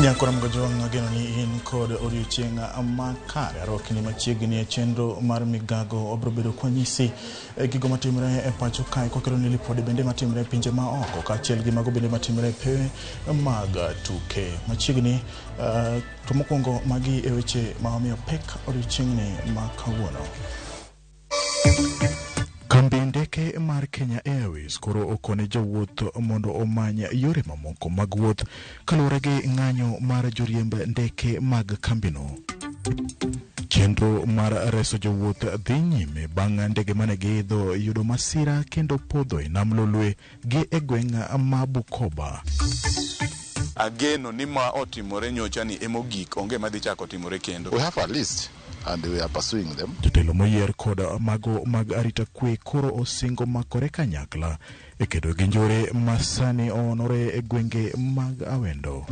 Nyankora mgojong ageno ni in kod odiochienga makare arokni machiegni e chenro mar Migago obrobedo kwanyisi gigo matimre e pacho kae kokero ni lipode bende matimre e pinje ma oko kaachiel gi mago bende matimre e pewe mag tuke machiegni to mokwongo magi e weche ma omiyo pek odiochiengni ma kawuono. Kambi ndeke mar Kenya Airways koro okone jowuoth mondo omany yore mamoko mag wuoth kaluwore gi ng'anyo mar joriemb ndeke mag kambino. Chenro mar reso jowuoth dhi nyime bang' ndege mane giidho yudo masira kendo podho e nam Lolwe gi e gweng' ma Bukoba. Ageno ni ma otimore nyocha ni emogik onge madhi chako timore kendo. We have a list and we are pursuing them. Jotelo moyier kod mago mag arita kwe koro osingo makore kanyakla e kedo gi njore masani onore e gwenge mag Awendo.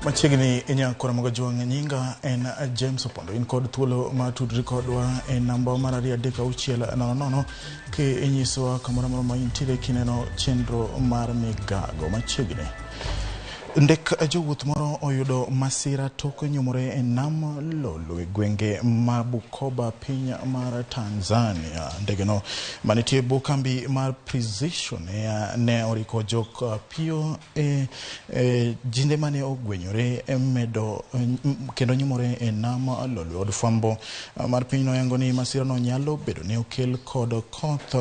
Machiegni Nyankora mgojong nyinga en James Opondo in kod thuolo ma tudri kodwa e namba mar 360 ke inyisowa kamoro ma intiere kineno chenro mar Migago machiegni. Ndek jowuoth moro oyudo masira tok nyumore e nam Lolwe gwenge ma Bukoba piny mar Tanzania. Ndegeno manitie bukambi mar Precision ne oriko jok piyo jinde mane ogwenyore medo kendo nyumore e nam Lolwe. Od fwambo mar piny no yango ni masira no nyalo bedo ne okel kod koth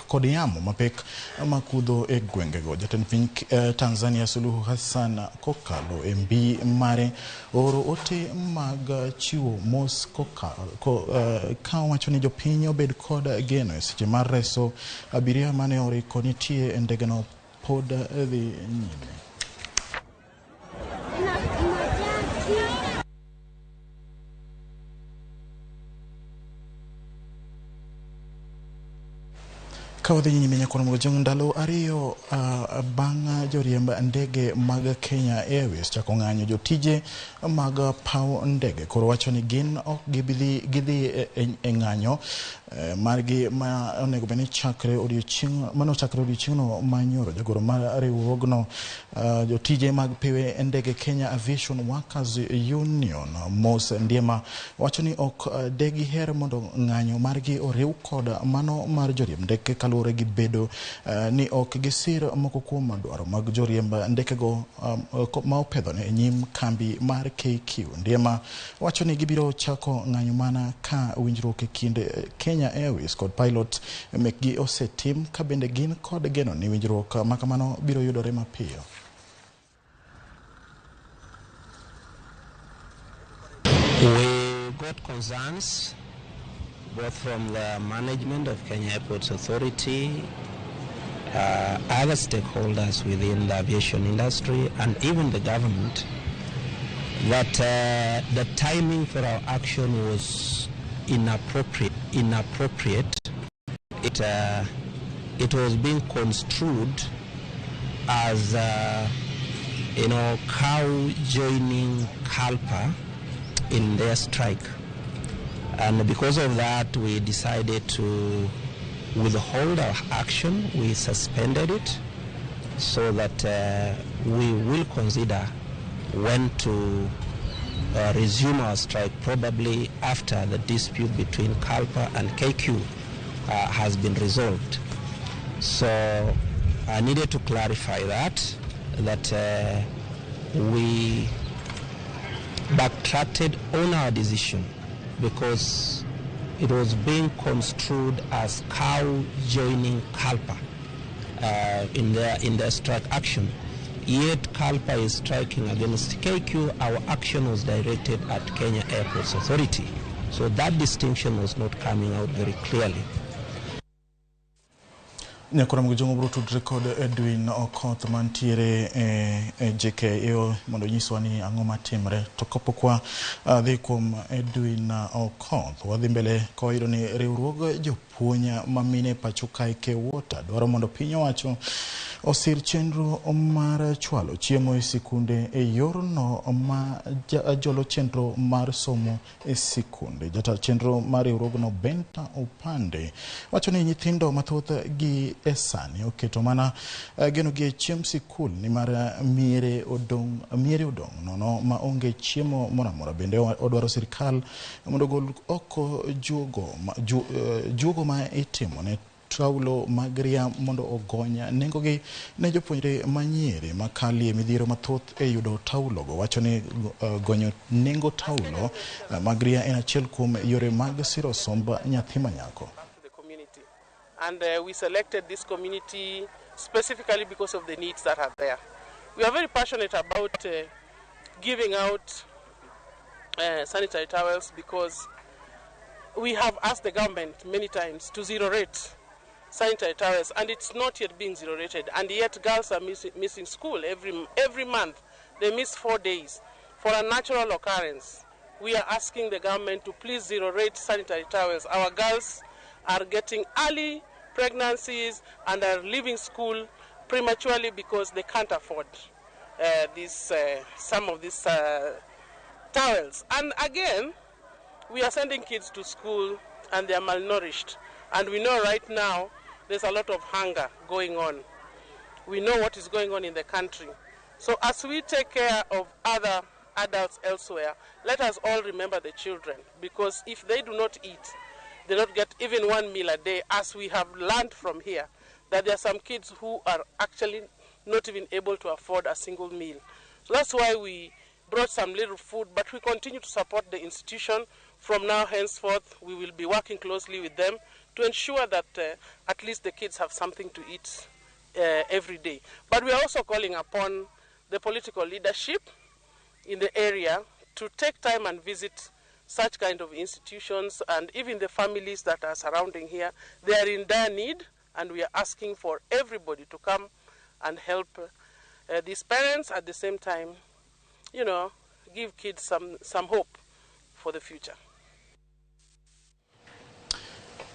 kod yamo mapek makudho e gwengego. Jatend piny Tanzania Suluhu Hassan kokalo mbi mare oro ote mag chiwo mos ka wacho ni jopiny obed kod geno e seche mar reso abiria mane oriko nitie e ndegeno pod dhi nyime. Kawadhi nyime Nyankora mgojong ndalo ariyo bang' joriemb ndege mag Kenya Airways chako ng'anyo jotije mag paw ndege koro wacho ni gin ok gidhi e ng'anyo margi ma onego beni chakre odiochieng'no manyoro. Jagoro mar riwruogno jotije mag pewe ndege Kenya Aviation Workers Union Mos Ndiema wacho ni ok degiher mondo ng'anyo margi oriw kod mano mar joriemb ndeke kaluwore gi bedo ni ok gisir moko kuom dwaro mag joriemb ndekego ma opedho ne nyim kambi mar KQ. Ndiema wacho ni gibiro chako ng'anyo mana ka winjruok e kind Kenya Airways kod pilot mekgi osetim ka bende gin kod geno ni winjruok makamano biro yudore mapiyo. We got concerns both from the management of Kenya Airports Authority, other stakeholders within the aviation industry, and even the government, that the timing for our action was inappropriate. It was being construed as cow joining CALPA in their strike. And because of that, we decided to withhold our action. We suspended it so that we will consider when to resume our strike, probably after the dispute between CALPA and KQ has been resolved. So I needed to clarify that we backtracked on our decision, because it was being construed as cow joining CALPA in their strike action. Yet CALPA is striking against KQ. Our action was directed at Kenya Airports Authority. So that distinction was not coming out very clearly. Nyakora mgujongo Bluetooth record Edwin Okoth mantiere JKO mondo nyiswa ni ang'o matimre to kapokwa dhi kuom Edwin Okoth wadhi mbele koyudo ni riwruog jopuonj mamine pacho kae ke water dwaro mondo piny owacho osir chenro mar chwalo chiemo e sikunde e yorno ma jolo chenro mar somo e sikunde. Jata chenro mar riwruogno Benta Opande wacho ni nyithindo mathoth gi esani oketo mana geno gi chiemo sikul ni mar miere odong nono ma onge chiemo moramora. Bende odwaro sirkal mondo gol oko juogo ma itimo ne taulo magria mondo ogonya nengo gi ne jopuonjre manyere makalie midhiero mathoth e yudo taulo go. Wacho ni gonyo nengo taulo magria en achiel kuom yore mag siro somb nyathi manyako. And we selected this community specifically because of the needs that are there. We are very passionate about giving out sanitary towels because we have asked the government many times to zero rate sanitary towels, and it's not yet being zero rated, and yet girls are missing school every month. They miss 4 days for a natural occurrence. We are asking the government to please zero rate sanitary towels. Our girls are getting early pregnancies and are leaving school prematurely because they can't afford some of these towels. And again, we are sending kids to school and they are malnourished. And we know right now there's a lot of hunger going on. We know what is going on in the country. So as we take care of other adults elsewhere, let us all remember the children, because if they do not eat, they don't get even 1 meal a day, as we have learned from here, that there are some kids who are actually not even able to afford a single meal. So that's why we brought some little food, but we continue to support the institution. From now henceforth, we will be working closely with them to ensure that at least the kids have something to eat every day. But we are also calling upon the political leadership in the area to take time and visit such kind of institutions, and even the families that are surrounding here. They are in dire need, and we are asking for everybody to come and help these parents, at the same time, you know, give kids some hope for the future.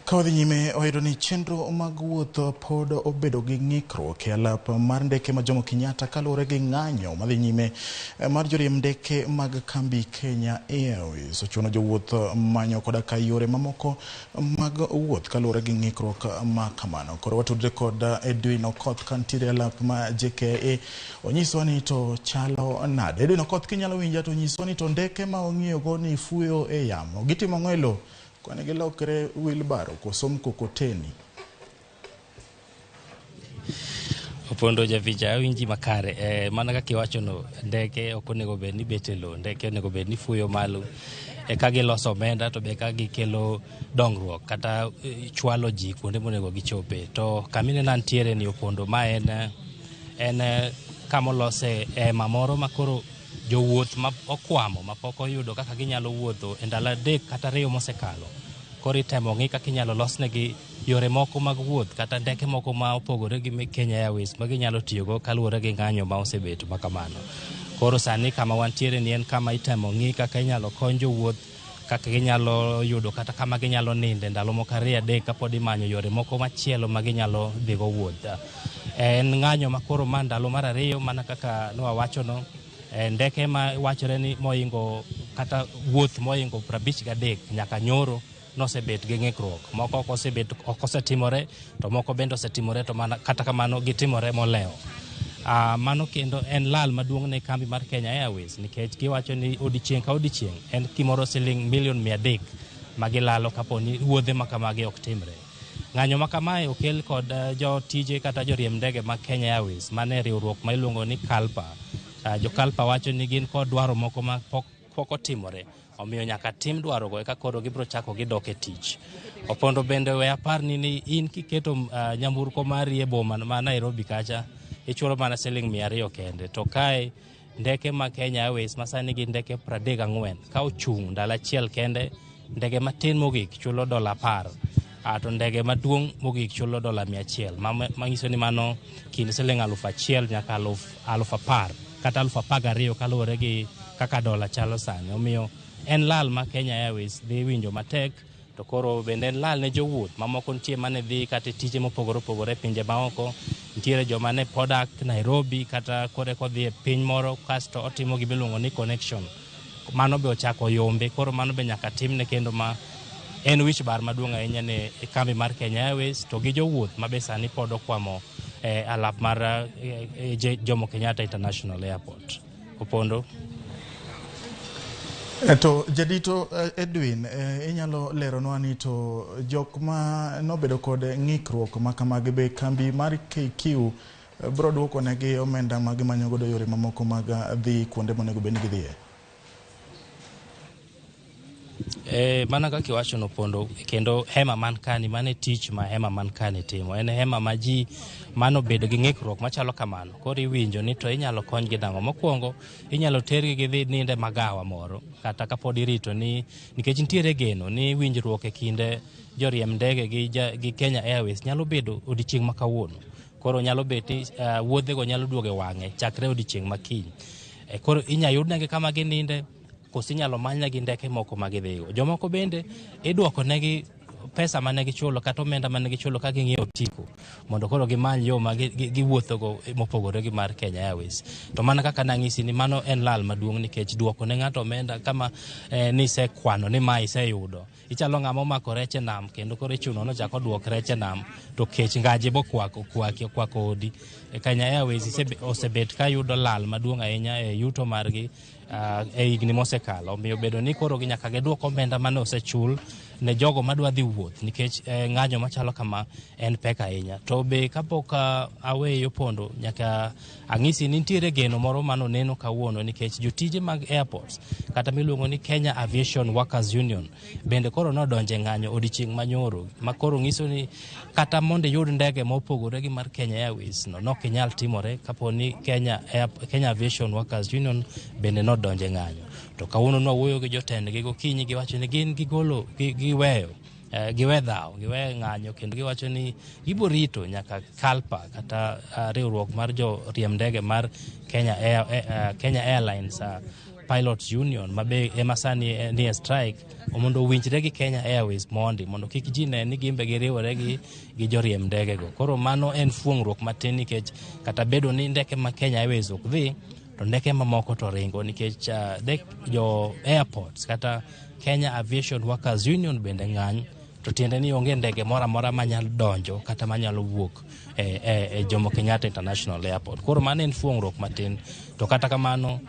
Kodhi nyime oyudo ni chenro mag wuoth pod obedo gi ng'ikruok e alap mar ndeke ma Jomo Kenyatta kaluwore gi ng'anyo madhi nyime mar joriemb ndeke mag kambi Kenya Airways. Ochuno jowuoth manyo koda ka yore mamoko mag wuoth kaluwore gi ng'ikruok ma kamano. Koro watudre kod Edwin Okoth kantiere alap ma JKA. Onyiswa ni to chalo nade. Edwin Okoth, kinyalo winja to nyiswa ni to ndeke ma ong'iyo go ni fuyo e yamo gitimo ng'elo kwane gilokre wheelbarrow koso mkokoteni. Opondo javija winji makare mana kaka iwacho no, ndeke ok onego bed ni bet e lowo, ndeke onego bed ni fuyo malo ka giloso omenda, to be ka gikelo dongruok kata chwalo ji kuonde monego gichope. To kamine nantiere ni Opondo, ma en kamolose mamoro makoro jowuoth ma okwamo mapok oyudo kaka ginyalo wuotho e ndalo 3 kata 2 mosekalo. Koro itemo ng'i kaka inyalo losnegi yore moko mag wuoth kata ndeke moko ma opogore gi Kenya Airways ma ginyalo tiyogo kaluwore gi ng'anyo ma osebedo makamano. Koro sani kama wantiere ni en kama itemo ng'i kaka inyalo kony jowuoth, kaka ginyalo yudo kata kama ginyalo ninde ndalo moko 2-3 kapod imanyo yore moko machielo ma ginyalo dhigo wuoth. En ng'anyo makoro ma ndalo mar 2 mana kaka nowachono. Ndeke ma wachore ni moingo kata wuoth moingo 53 nyaka nyoro nosebet gi ng'ikruok. Moko osetimore, to moko bende osetimore, to mana kata kamano gitimore moleo. Mano kendo en lal maduong' ne kambi mar Kenya Airways, nikech giwacho ni odiochieng' ka odiochieng' en kimoro siling $300,000 ma gilalo kaponi wuodhe makamagi ok timre. Ng'anyo makamae okel kod jotije kata joriemb ndege ma Kenya Airways mane riwruok ma iluongo ni CALPA. Jo CALPA wacho ni gin kod dwaro moko ma pok pok otimore, omiyo nyaka tim dwarogo eka koro gibiro chako gidok e tich. Opondo bende we apar ni in kiketo nyamburko mari e boma ma Nairobi kacha, ichulo mana siling 200 kende. To kae ndeke ma Kenya Airways masani gi ndeke 34 ka ochung' ndalo achiel kende, ndege matin mogik chulo $10, to ndege maduong' mogik chulo $100, manyiso ni mano kind siling 1,000 nyaka 10,000 kata 12,000 kaluwore gi kaka dola chalo sani. Omiyo en lal ma Kenya Airways dhi winjo matek, to koro bende en lal ne jowuoth mamoko nitie mane dhi kata tije mopogore opogore pinje maoko. Nitiere joma ne podak Nairobi kata kore kodhi e piny moro kasto otimo gimiluongo ni connection, mano be ochako yombe. Koro mano be nyaka timne kendo ma en wich bar maduong' ahinya ne kambi mar Kenya Airways to gi jowuoth ma be sani pod okwamo alap mar Jomo Kenyatta International Airport. Opondo. To jadito Edwin, inyalo leronwa ni to jok ma nobedo kod ng'ikruok ma kamagi be kambi mar KQ bro duoko negi omenda ma gimanyo godo yore mamoko mag dhi kuonde monego bed ni gidhiye? Mana kaka iwacho no Opondo, kendo hema man kani mane tich ma hema man kani timo en hema ma ji mano bedo gi ng'ikruok machalo kamano. Koro iwinjo ni to inyalo kony gi nang'o. Mokwongo inyalo tergi gidhi ninde magawa moro kata kapod irito ni nikech nitiere geno ni winjruok e kinde joriemb ndege gi Kenya Airways nyalo bedo odiochieng' ma kawuono. Koro nyalo bet ni wuodhego nyalo duogo e wang'e chakre odiochieng' ma kiny. Koro inyayudnegi kama gininde, kosi nyalo manyagi ndeke moko magidhigo. Jomoko bende iduoko negi pesa mane gichulo kata omenda mane gichulo ka ging'iewo otiko mondo koro gimany yo ma giwuothogo mopogore gi mar Kenya Airways. To mana kaka nang'isi ni mano en lal maduong' nikech duoko ne ng'ato omenda kama nisekwano ni ma iseyudo. Ichalo ng'ama omako rech e nam kendo koro ichuno nochako duok rech e nam to kech ngaje bokwako odi. Kenya Airways osebet ka yudo lal maduong' ahinya e yuto margi e higni mosekalo. Omiyo bedo ni koro nyaka giduok omenda mane osechul ne jogo madwa dhi wuoth nikech ng'anyo machalo kama en pek ahinya. To be kapok aweyo Opondo, nyaka ang'isi ni nitiere geno moro mano neno kawuono nikech jotije mag airports kata miluongo ni Kenya Aviation Workers Union bende koro nodonje ng'anyo odiochieng' manyoro, ma koro ng'iso ni kata mondo yud ndege mopogore gi mar Kenya Airways no nok inyal timore kapo ni Kenya Aviation Workers Union bende nodonje ng'anyo. To kawuono nwawuoyo gi jotendgi gokinyi giwacho ni gin gigolo giwe ng'anyo kendo giwacho ni giborito nyaka kalpa kata riwruok mar jo riemb ndege mar Kenya Airlines Pilots Union mabe emasani ni strike mondo winjre gi Kenya Airways mondo kik ji ne ni gimbe giriwore gi joriemb ndege go. Koro mano en fuong'ruok matin nikech kata bedo ni ndeke ma Kenya Airways ok dhi to ndeke mamoko to ringo nikech jo airports kata Kenya Aviation Workers Union bende ng'any, to tiende ni onge ndege mora mora manyalo donjo kata manyalo wuok e Jomo Kenyatta International Airport. Koro mano en fuong'ruok matin, to kata kamano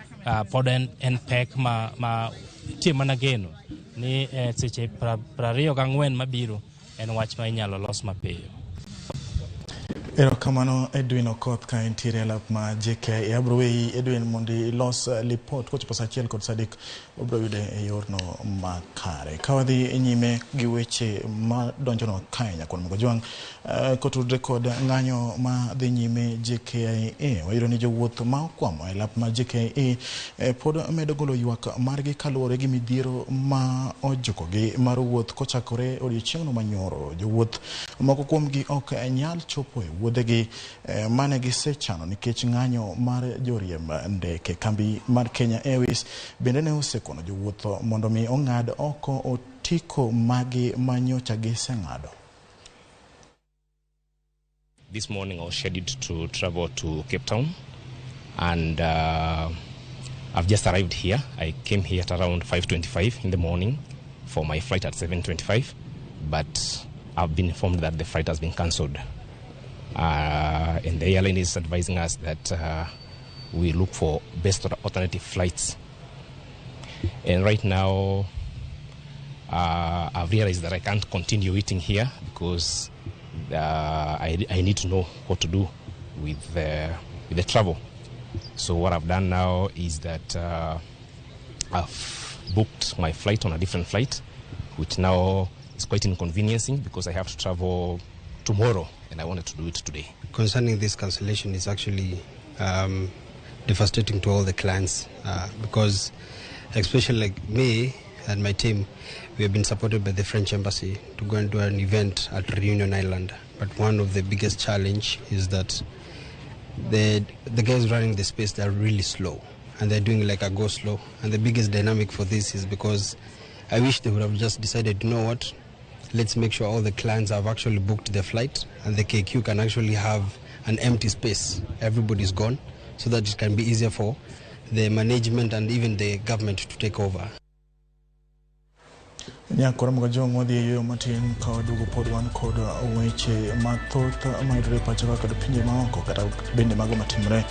pod en pek ma tie mana geno ni seche 24 mabiro en wach ma inyalo los mapiyo. Erokamano Edwin Okoth ka entiere e lap ma JKIA. Abro weyi Edwin mondi los lipot kochopo sa achiel kod Sadik obro yude e yorno makare. Kawadhi nyime gi weche ma donjono kae nyakon mogo jwang kotudre kod ng'anyo ma dhi nyime JKIA. Wayudo ni jowuoth ma okwamo e lap ma JKIA pod medo golo ywak margi kaluwore gi midhiero ma ojukogi mar wuoth kochakore odiochieng'no manyoro. Jowuoth moko kuomgi ok nyal chopo e wuodhegi mane gisechano nikech ng'anyo mar joriemb ndeke. Kambi mar Kenya Airways bende ne osekono jowuoth mondo mi ong'ad oko otiko magi manyocha giseng'ado. This morning I was scheduled to travel to Cape Town, and I've just arrived here. I came here at around 5:25 in the morning for my flight at 7:25, but I've been informed that the flight has been cancelled. And the airline is advising us that we look for best alternative flights. And right now, I've realized that I can't continue eating here because I need to know what to do with the travel. So what I've done now is that I've booked my flight on a different flight, which now is quite inconveniencing because I have to travel tomorrow and I wanted to do it today. Concerning this cancellation is actually devastating to all the clients because especially like me and my team, we have been supported by the French embassy to go and do an event at Reunion Island. But one of the biggest challenge is that the guys running the space, they're really slow and they're doing like a go slow. And the biggest dynamic for this is because I wish they would have just decided, you know what, let's make sure all the clients have actually booked their flight and the KQ can actually have an empty space. Everybody's gone so that it can be easier for the management and even the government to take over. Nyakora mgajo ng'odhi yo matin ka dugo pod wan kod weche mathoth mayudore pacho kod pinje maoko kata bende mago matimre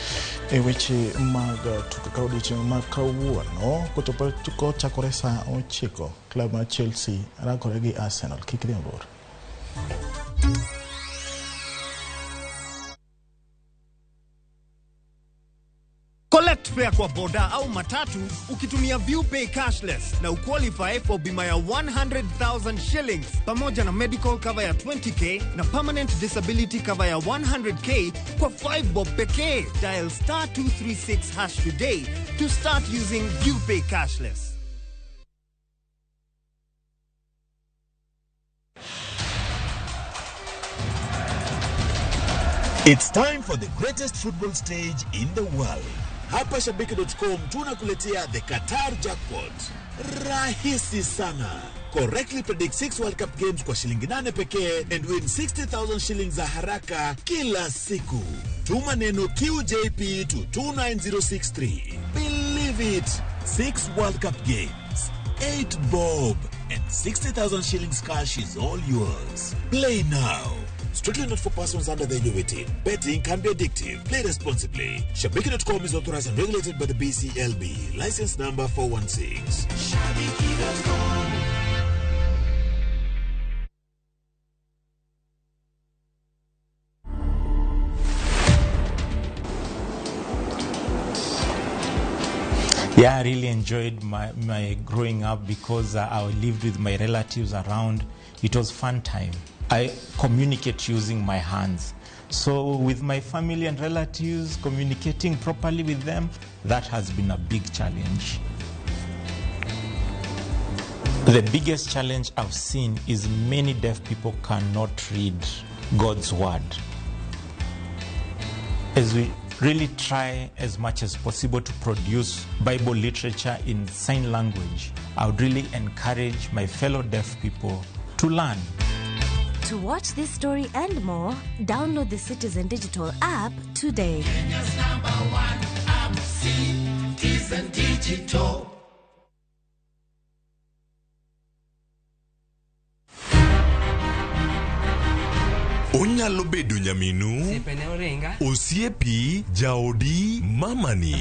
e weche mag tuke ka odiochieng' ma kawuono kochakore saa 9 klab mar Chelsea rakore gi Arsenal. Kik dhi mabor. Collect fare kwa boda au matatu ukitumia ViewPay cashless na uqualify for bima ya 100,000 shillings pamoja na medical cover ya 20k na permanent disability cover ya 100k kwa 5 bob pekee. Dial *236# today to start using ViewPay cashless. It's time for the greatest football stage in the world. Hapa Shabiki.com tunakuletea the Qatar jackpot. Rahisi sana. Correctly predict 6 World Cup games kwa shilingi 8 pekee and win 60,000 shillings za haraka kila siku. Tuma neno QJP to 29063. Believe it. 6 World Cup games, 8 bob and 60,000 shillings cash is all yours. Play now. Strictly not for persons under the age of 18. Betting can be addictive. Play responsibly. Shabiki.com is authorized and regulated by the BCLB. License number 416. Shabiki.com. Yeah, I really enjoyed my growing up because I lived with my relatives around. It was fun time. I communicate using my hands. So with my family and relatives, communicating properly with them, that has been a big challenge. The biggest challenge I've seen is many deaf people cannot read God's word. As we really try as much as possible to produce Bible literature in sign language, I would really encourage my fellow deaf people to learn. To watch this story and more, download the Citizen Digital app today. Kenya's #1 app, Citizen Digital. Onyalo bedo nyaminu, osiepi, jaodi, mamani.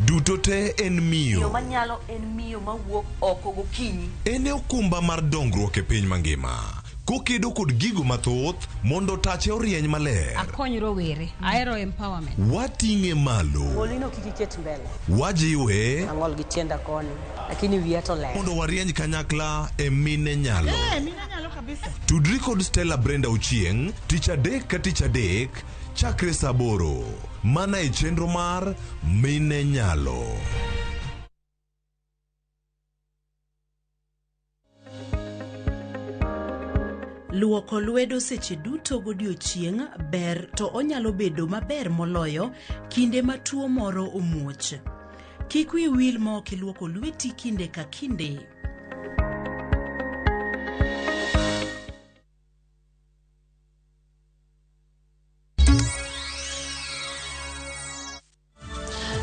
Duto te en miyo. Yo manyalo en miyo mawuok oko gokinyi. En okumba mar dongruok e piny mangima. Kokedo kod gigo mathoth mondo tache orieny maler. Akony rowere, aero empowerment. Wating'e malo. Molino kikiket mbele. Wajiwe. Ang'ol gi tienda koni, lakini wiya to ler. Mondo warieny kanyakla e mine nyalo. Mine nyalo kabisa. Tudri kod Stella Brenda Ochieng, tich adek ka tich adek, chakre saa 8. Mana e chenro mar Mine Nyalo. Luoko lwedo seche duto godiochieng' ber to onyalo bedo maber moloyo kinde ma tuo moro omuoch. Kik wiyi wil ma ok iluoko lweti kinde ka kinde.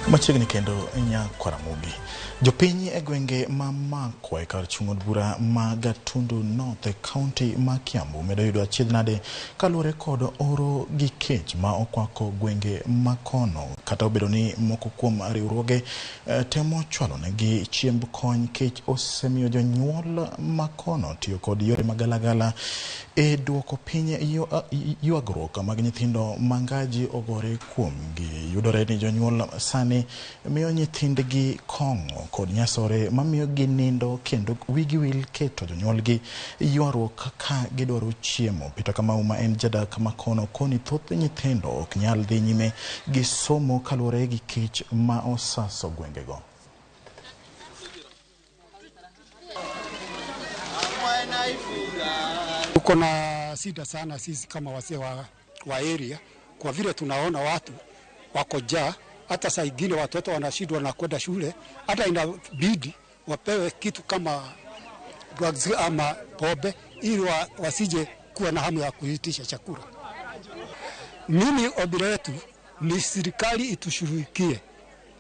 Machiegni kendo Ramogi. Jopiny e gwenge ma Makwa kar chung' od bura ma Gatundu North e kaunti ma Kiambu medo yudo achiedh nade kaluwore kod oro gi kech ma okwako gwenge ma kono. Kata obedo ni moko kuom riwruoge temo chwalo negi chiemb kony, kech osemiyo jonyuol ma kono tiyo kod yore magalagala e duoko piny ywagruok mag nyithindo mangaji ogore kuomgi. Yudore ni jonyuol sani ni miyo nyithindgi kong'o kod nyasore mamiyo ginindo kendo wigi wil keto jonyuolgi ywaruok ka gidwaro chiemo. Peter Kamau ma en jadak makono koni thoth nyithindo ok nyal dhi nyime gi somo kaluwore gi kech ma osaso gwengego. Tuko na shida sana sisi kama wazee wa area, kwa vile tunaona watu wako njaa, hata saa ingine watoto wanashindwa na kwenda shule, hata inabidi wapewe kitu kama drugs ama pombe ili wasije kuwa na hamu ya kuitisha chakula. Mimi ombi letu ni serikali itushughulikie,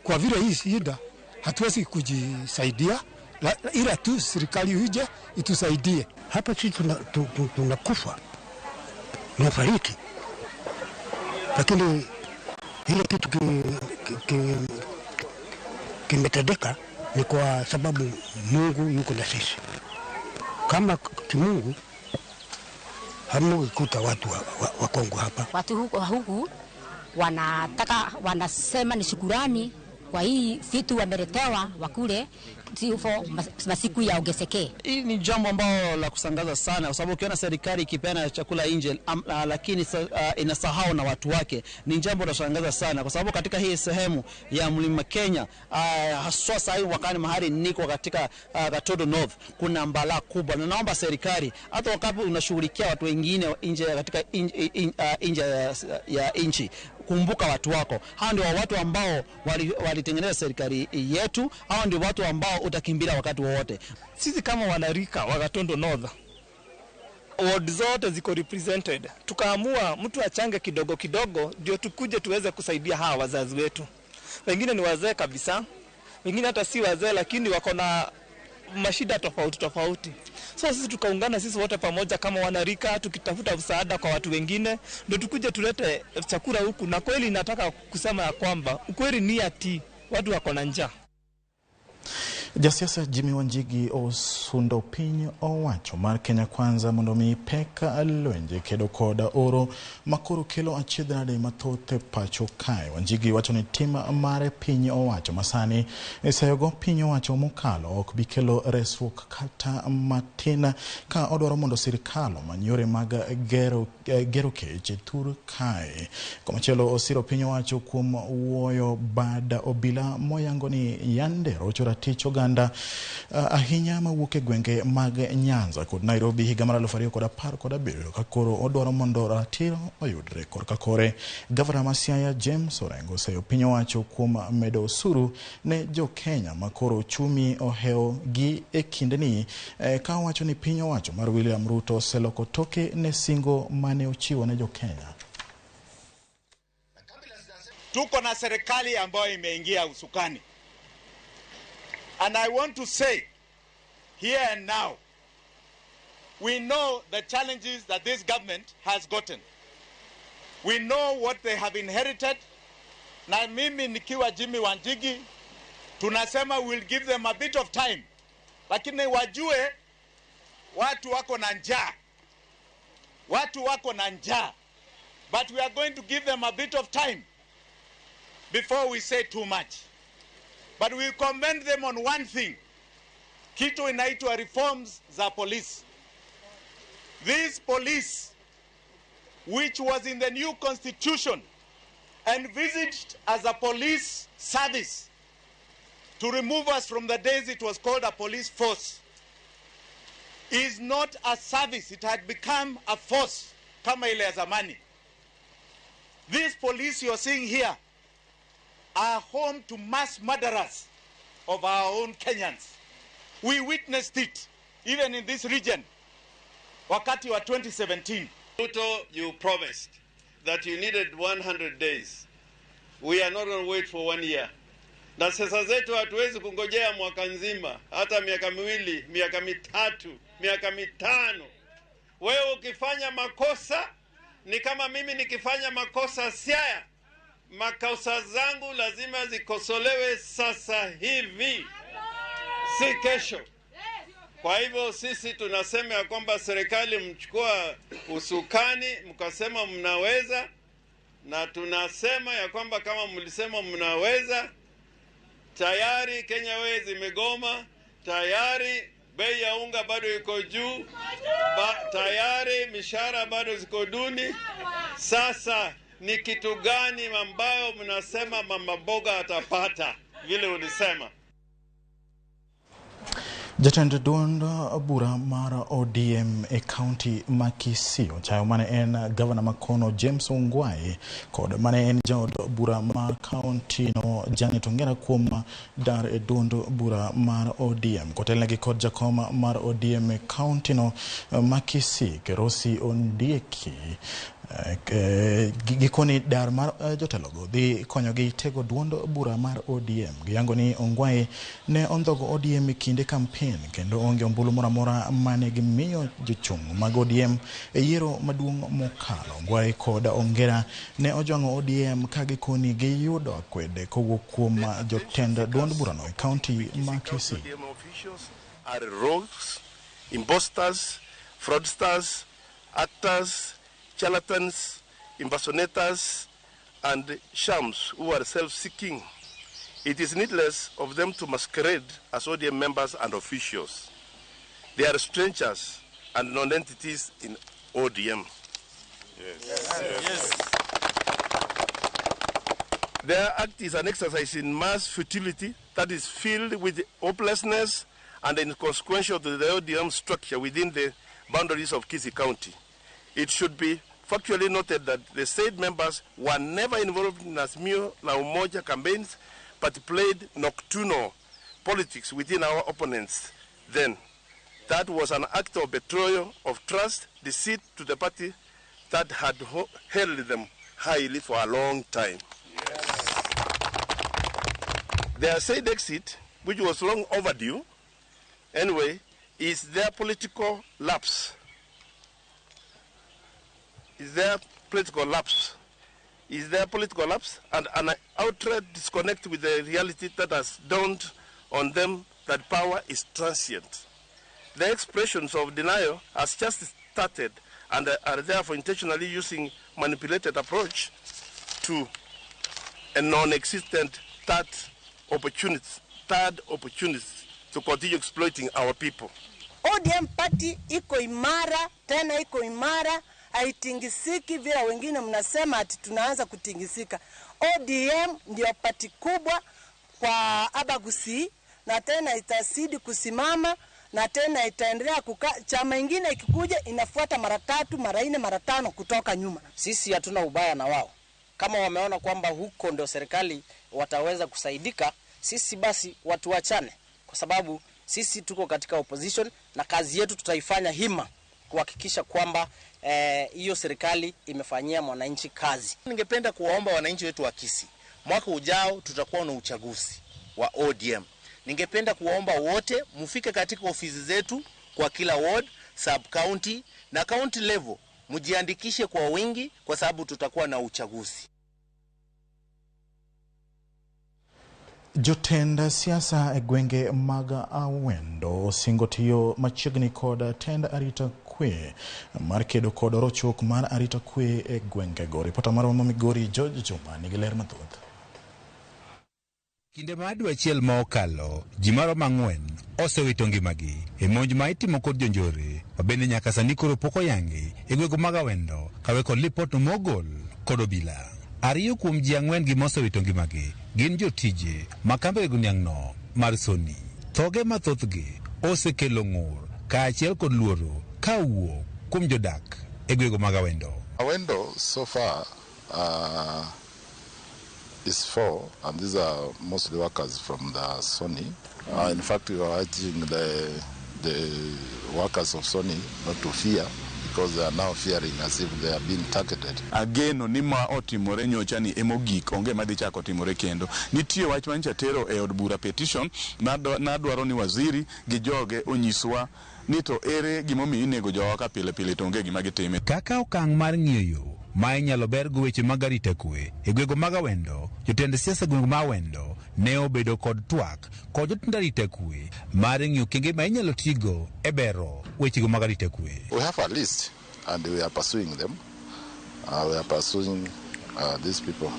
kwa vile hii shida hatuwezi kujisaidia, ila tu serikali ije itusaidie. Hapa sisi tunakufa, tunafariki, lakini ile kitu kimetendeka ni kwa sababu Mungu yuko na sisi. Kama kimungu hamkuta watu wa Kongo hapa. Watu huku wanasema ni shukurani kwa hii vitu wameletewa wakule sio masiku ya ongeseke. Hii ni jambo ambalo la kusangaza sana, kwa sababu ukiona serikali ikipeana chakula nje lakini inasahau na watu wake, ni jambo la kusangaza sana, kwa sababu katika hii sehemu ya Mlima Kenya haswa sasa wakati mahali niko katika Gatodo North kuna mbala kubwa, na naomba serikali hata wakati unashughulikia watu wengine nje katika nje ya nchi, kumbuka watu wako. Hao ndio watu ambao walitengeneza serikali yetu, hao ndio watu ambao utakimbia wakati wowote. Sisi kama wanarika wa Gatondo North, ward zote ziko represented. Tukaamua mtu achange kidogo kidogo ndio tukuje tuweze kusaidia hawa wazazi wetu. Wengine ni wazee kabisa, wengine hata si wazee lakini wako na mashida tofauti. So sisi tukaungana sisi wote pamoja kama wanarika, tukitafuta msaada kwa watu wengine ndio tukuje tulete chakula huku. Na kweli nataka kusema ya kwamba ukweli ni ati watu wako na njaa. Jasiasa Jimmy Wanjigi osundo piny owacho mar Kenya Kwanza mondo mi peka lwenje kedo koda oro makoro kelo achiedhnade mathoth pacho kae. Wanjigi wacho ni tim mare piny owacho masani esayogo piny owacho mokalo ok bi kelo resruok kata matin ka odwaro mondo sirikal omany yore mag gero kech thur kae. Komachielo osiro piny owacho kuom wuoyo bad obila moyango ni yande rocho ratich oganda ahinya mawuok e gwenge mag Nyanza kod Nairobi higa mar 2017 ka koro odwaro mondo ratiro oyudre korka kore. Gavana ma Siaya James Orengo oseyo piny owacho kuom medo osuru ne jo Kenya makoro chumi oheo gi e kindeni, ka owacho ni piny owacho mar William Ruto oseloko toke ne singo mane ochiwo ne jo Kenya. Tuko na serikali ambayo imeingia usukani. And I want to say here and now, we know the challenges that this government has gotten. We know what they have inherited. Na mimi nikiwa Jimmy Wanjigi, tunasema we'll give them a bit of time. Lakini wajue watu wako na njaa. Watu wako na njaa. But we are going to give them a bit of time before we say too much. But we commend them on one thing. Kitu inaitwa reforms za police. This police, which was in the new constitution, envisaged as a police service to remove us from the days it was called a police force, is not a service. It had become a force kama ile ya zamani. This police you're seeing here are home to mass murderers of our own Kenyans. We witnessed it even in this region wakati wa 2017. Ruto, you promised that you needed 100 days. We are not going to wait for 1 year. Na sasa zetu hatuwezi kungojea mwaka nzima, hata miaka miwili, miaka mitatu, miaka mitano. Wewe ukifanya makosa ni kama mimi nikifanya makosa Siaya. Makosa zangu lazima zikosolewe sasa hivi, si kesho. Kwa hivyo sisi tunasema ya kwamba serikali mchukua usukani, mkasema mnaweza, na tunasema ya kwamba kama mlisema mnaweza, tayari Kenya Airways imegoma, tayari bei ya unga bado iko juu, tayari mishahara bado ziko duni. Sasa ni kitu gani ambayo mnasema mama mboga atapata vile ulisema? Jatend duond bura mar ODM e county ma Kisii chayo mane en governor Makono James Ongwae kod mane en jaod bura mar county no Janet Ongera kuom dar e duond bura mar ODM kotelnegi kod jakoma mar ODM e county no ma Kisii Kerosi Ondieki gikoni dar mar jotelogo dhi konyogi tego duond bura mar ODM. Giyango ni Ongwae ne ondhogo ODM e kinde kampen kendo onge ombulu moro amora mane gimiyo jochung' mag ODM e yiero maduong' mokalo. Ongwae kod Ongera ne ojwang'o ODM ka gikoni giyudo akwede kowuok kuom jotend duond burano e county ma Kisii. ODM officials are rogues, imposters, fraudsters, actors, charlatans, impersonators, and shams who are self-seeking. It is needless of them to masquerade as ODM members and officials. They are strangers and non-entities in ODM. Yes. Their act is an exercise in mass futility that is filled with hopelessness and inconsequential to the ODM structure within the boundaries of Kisii County. It should be factually noted that the said members were never involved in Azimio la Umoja campaigns, but played nocturnal politics within our opponents then. That was an act of betrayal of trust, deceit to the party that had held them highly for a long time. Yes. Their said exit, which was long overdue, anyway, is their political lapse. Is their political lapse and an outright disconnect with the reality that has dawned on them that power is transient. The expressions of denial has just started and are therefore intentionally using manipulated approach to a non-existent third opportunity to continue exploiting our people. ODM party iko imara, tena iko imara, haitingisiki vile wengine mnasema ati tunaanza kutingisika. ODM ndio party kubwa kwa Abagusi na tena itasidi kusimama na tena itaendelea kukaa. Chama ingine ikikuja inafuata mara 3, mara 4, mara 5 kutoka nyuma. Sisi hatuna ubaya na wao. Kama wameona kwamba huko ndio serikali wataweza kusaidika, sisi basi watu wachane, kwa sababu sisi tuko katika opposition na kazi yetu tutaifanya hima kuhakikisha kwamba hiyo serikali imefanyia mwananchi kazi. Ningependa kuwaomba wananchi wetu wa Kisii, mwaka ujao tutakuwa na uchaguzi wa ODM. Ningependa kuwaomba wote mufike katika ofisi zetu kwa kila ward, sub county na county level, mujiandikishe kwa wingi kwa sababu tutakuwa na uchaguzi. Jotend siasa e gwenge mag Awendo singotiyo machiegni kod tend arita kwe mar kedo kod rochruok mar arita kwe e gwengego. Ripota mar Migori George Juma nigi ler mathoth. Kinde ma dwe achiel ma okalo, ji maromo 4 osewito ngimagi e monj ma itimo kod jonjore, ma bende nyaka sani koro pok oyangi e gwenge mag Awendo kawe kod lipot mogol kod obila. 2 kuom ji 4 gi mosewito ngimagi gin jotije ma kambe guniang'no mar Sony. Thoge mathothgi osekelo ng'ur kaachiel kod luoro ka wuok kuom jodak e gwenge mag Awendo. Awendo so far is 4, and these are mostly workers from the Sony. In fact, we are urging the workers of Sony not to fear, because they are now fearing as if they are being targeted. Ageno ni ma otimore nyocha ni emogik onge madhi chako timore kendo. Nitie wach mancha tero e od bura petition nadwaro ni waziri gi joge onyiswa ni to ere gimomiyo inego jowa ka pile pile to onge gima gitime. Kaka okang' mar ng'iyo ma inyalo ber go weche mag arita kwe e gwenge mag Awendo, jotend siasa gwenge mag Awendo ne obedo kod twak kod jotend arita kwe mar ng'iyo okenge ma inyalo tigo e bero weche mag arita kwe. We have a list and we are pursuing them. We are pursuing these people.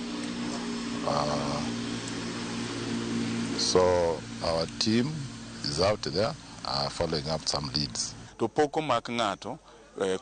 So our team is out there following up some leads. To poko mak ng'ato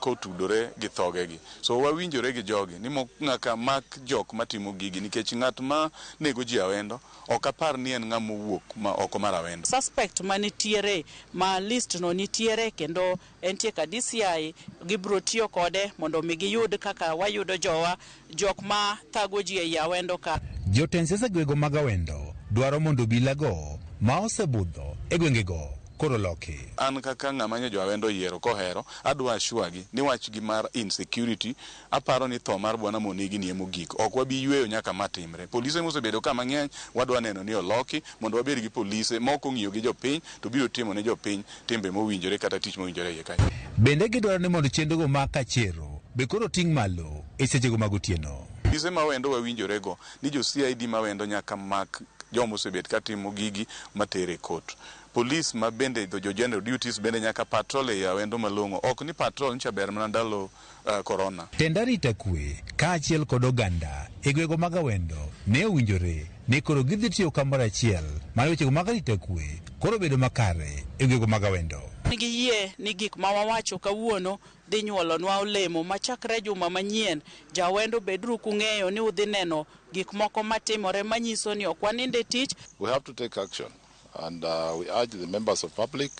kotudore gi thogegi. So wawinjore gi jogi ni ng'aka mak jok matimo gigi nikech ng'at ma nego ji awendo ok apar ni en ng'ama wuok ma oko mar awendo. Suspect manitiere ma list no nitiere kendo entie ka DCI gibro tiyo kode mondo mi giyud kaka wayudo jok ma thago ji e awendo ka. Jotend siasa gwego mag awendo dwaro mondo bilago ma osebudho e gwengego koro loki. An kaka ng'ama jo awendo yiero kohero adwa ashwagi ni wachgi mar insecurity aparo ni tho mar bwana Monigi ni mogik. Ok wabi yweyo nyaka matimre. Polise mosebedo ka mang'eny wadwa neno ni oloki mondo wabed gi polise moko ng'iyo gi jopiny to biro timo ne jopiny timbe mowinjore kata tich mowinjore iye kanyo. Bende gidwaro ni mondo chenrogo ma kachero be koro ting' malo e sechego mag otieno. Polise mawendo wawinjorego ni jo CID mawendo nyaka mak jomo osebet katimo gigi matere kot. Police ma bende jo general duties bende nyaka patrol e awendo malongo. Ok ni patrol ncha ber mana ndalo corona. Tenda rita kwe kaachiel kod oganda e gwego mag awendo ne owinjore ni koro gidhi tiyo kamoro achiel mar wechego mag rita kwe koro bedo makare e gwego mag awendo. Nigi yie ni gik ma wawacho kawuono dhi nyuolonwa olemo machakre juma manyien. Jawendo bedru kung'eyo ni udhi neno gik moko matimore manyiso ni ok waninde tich. We have to take action. And we urge the members of public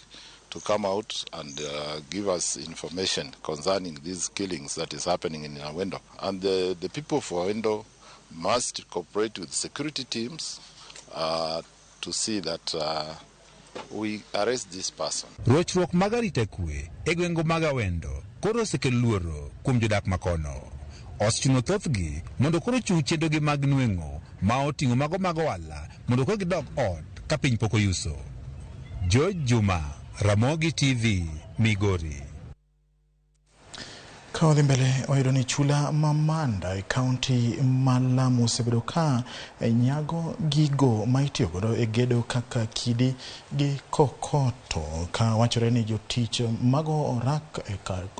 to come out and give us information concerning these killings that is happening in Awendo. And the people for Awendo must cooperate with security teams to see that we arrest this person. Rochruok mag arita kwe e gwengo mag awendo koro osekelo luoro kuom jodak makono. Osechuno thothgi mondo koro chung' chenrogi mag nweng'o ma oting'o mago mag ohala mondo koro gidog ot ka piny pok oyuso. George Juma, Ramogi TV, Migori. Kawadhi mbele wayudo ni chula mamanda e kaunti ma Lamu osebedo ka nyago gigo ma itiyogodo e gedo kaka kidi gi kokoto, ka wachore ni jotich mago orak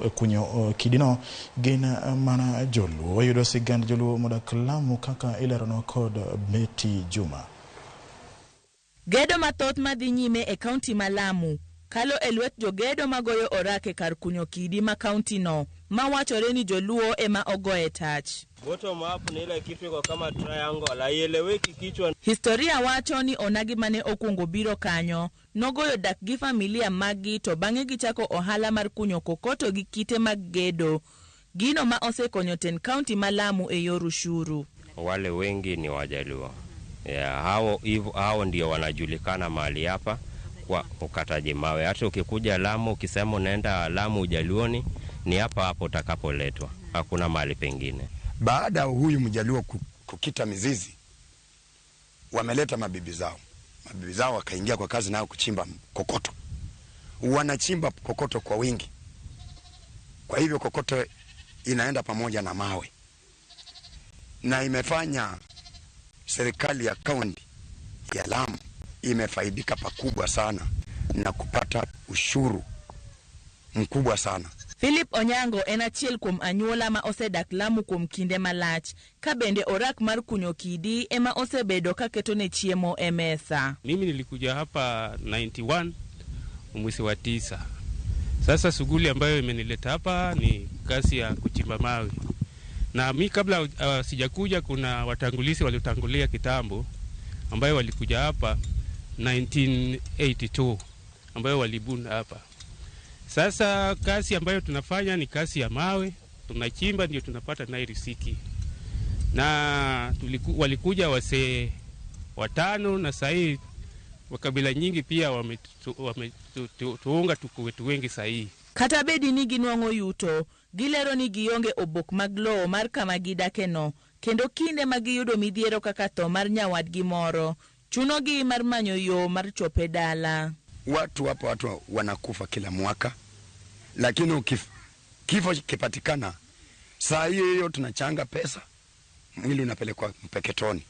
e kunyo kidino gin mana joluo. Wayudo sigand joluo modak Lamu kaka ilerono kod Betty Juma. Gedo mathoth madhi nyime e kaunti ma Lamu kalo e lwet jogedo magoyo orake kar kunyo kidi ma kaunti no, ma wachore ni joluo ema ogoye tach. Bottom up ni ile kitu iko kama triangle, haieleweki kichwa. Historia wacho ni onagi mane okungo biro kanyo nogoyo dak gi familia magi to bang'e gichako ohala mar kunyo kokoto gi kite mag gedo, gino ma osekonyo ten kaunti ma Lamu e yor ushuru. Wale wengi ni Wajaluo. Hao ndio wanajulikana mahali hapa kwa ukataji mawe. Hata ukikuja Lamu ukisema unaenda Lamu Ujaluoni ni hapa hapo utakapoletwa. Hakuna mahali pengine. Baada huyu Mjaluo kukita mizizi, wameleta mabibi zao. Mabibi zao wakaingia kwa kazi nao kuchimba kokoto. Wanachimba kokoto kwa wingi. Kwa hivyo kokoto inaenda pamoja na mawe. Na imefanya serikali ya kaunti ya Lamu imefaidika pakubwa sana na kupata ushuru mkubwa sana. Philip Onyango en achiel kuom anyuola ma osedak Lamu kuom kinde malach, ka bende orak mar kunyo kidi ema osebedo ka keto ne chiemo e mesa. Mimi nilikuja hapa 91 mwezi wa 9. Sasa shughuli ambayo imenileta hapa ni kazi ya kuchimba mawe. Na mimi kabla sijakuja kuna watangulizi waliotangulia kitambo ambayo walikuja hapa 1982 ambayo walibunda hapa. Sasa kazi ambayo tunafanya ni kazi ya mawe, tunachimba ndio tunapata nayo riziki. Na walikuja wasee 5 na sasa wakabila nyingi pia wametuunga tuko wengi sasa. Kata bedi ni ginwang'o yuto, gilero ni gionge obok mag lowo mar kama gidake no, kendo kinde ma giyudo midhiero kaka tho mar nyawadgi moro, chunogi mar manyo yo mar chope dala. Watu wanakufa kila mwaka, lakini kifo kipatikana saa hiyo tunachanga pesa, mwili unapelekwa Mpeketoni.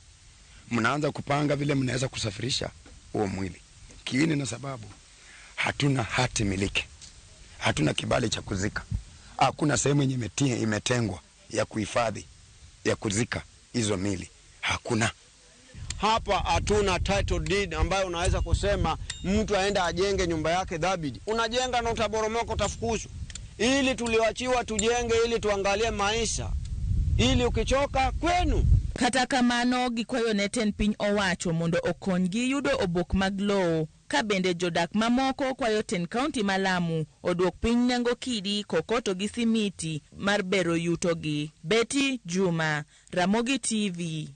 Mnaanza kupanga vile mnaweza kusafirisha huo mwili. Kiini na sababu hatuna hati miliki. Hatuna kibali cha kuzika. Hakuna sehemu yenye imetengwa ya kuhifadhi, ya kuzika hizo mili. Hakuna. hapa hatuna title deed ambayo unaweza kusema mtu aenda ajenge nyumba yake dhabiti. Unajenga na utaboromoka, utafukuzwa. Ili tuliwachiwa tujenge ili tuangalie maisha, ili ukichoka kwenu. Kata kamano gikwayo neten piny owacho mondo okonygi yudo obok mag lowo, ka bende jodak mamoko kwayo ten county malamu oduok piny nengo kidi, kokoto gi simiti mar bero yutogi. Betty Juma, Ramogi TV.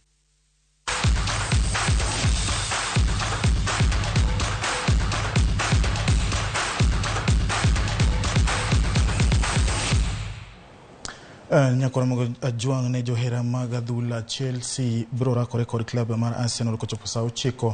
Nyakora mogo ajuang ne johera mag adhula Chelsea bro rakore kod club mar Arsenal kochopo saa 9